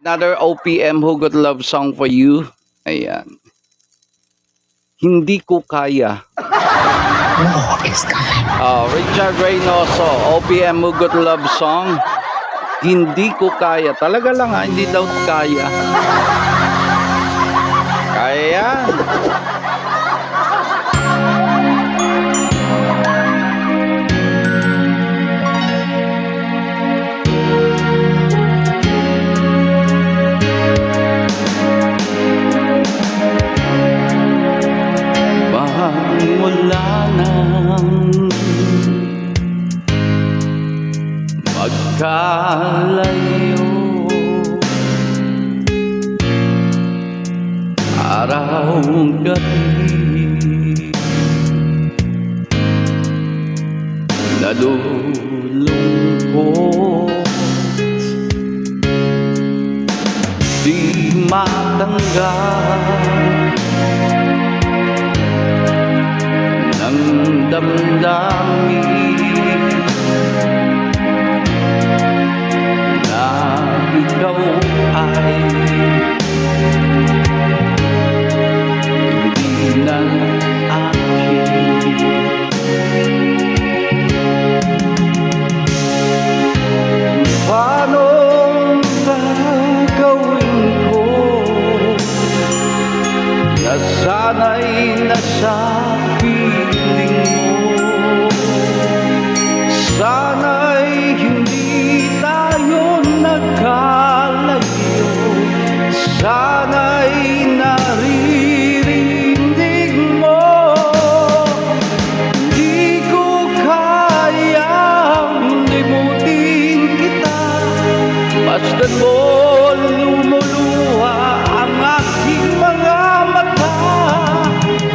Another OPM Hugot Love song for you. Ayan. Hindi ko kaya. Richard Reynoso, OPM Hugot Love song. Hindi ko kaya. Talaga lang ha, hindi daw kaya. Kaya. Mula nang magkalayo, araw gabi, nalulungkot, di matanggap ng damdamin na ikaw ay hindi na akin. Paano gagawin ko na sana'y nasa piling mo? Sana'y hindi tayo nagkalayo, sana'y naririnig mo. Di ko kayang limutin kita, basta't mo lumuluha ang aking mga mata.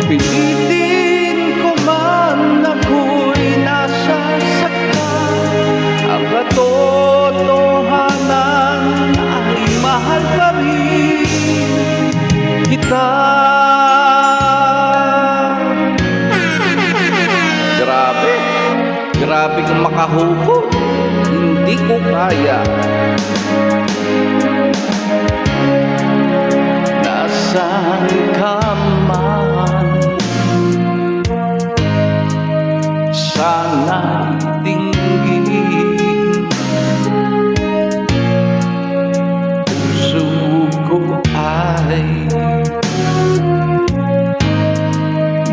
Pilitin ko man ako'y nasasaktan, ang katotohanan ay mahal pa rin kita. Grabe, grabe kang makahugot. Hindi ko kaya. Nasaan ka man, sana'y tingin, puso ko ay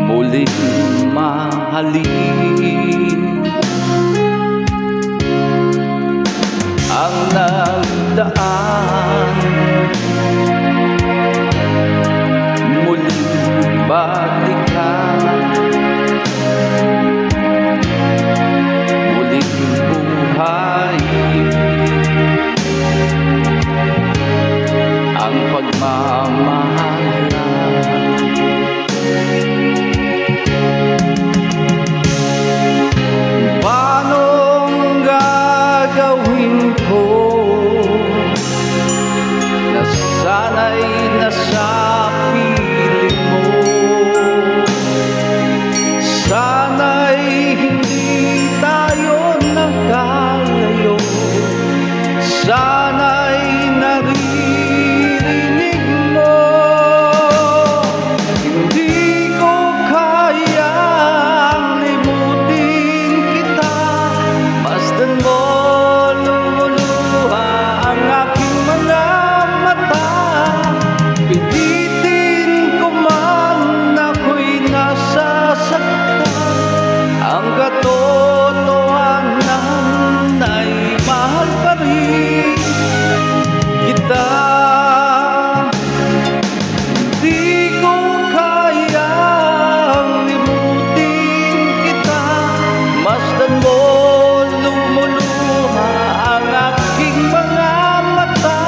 muling mahalin. Ang nagdaan muling balikan, muling buhay ang pagmamahalan. Paano gagawin ko na sana'y nasa piling mo? Sana'y hindi tayo nagkalayo, sana'y naririnig mo. Hindi ko kayang limutin kita, basta't mo lumuluha ang aking mga mata. Pilitin ko man ako'y nasasaktan, ang katotohanan ay mahal pa rin kita. Di ko kayang limutin kita, basta't mo lumuluha ang aking mga mata.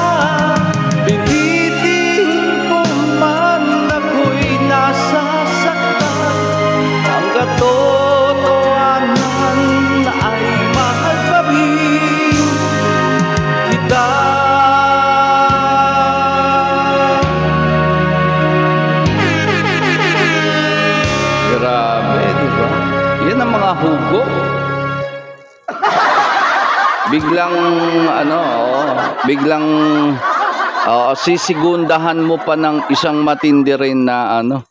Pilitin ko man ako'y nasasaktan, ang katotohanan ay mahal pa rin kita. Grabe, di ba? Yan ang mga hugo. Biglang Oo, sisigundahan mo pa ng isang matindi rin na ano.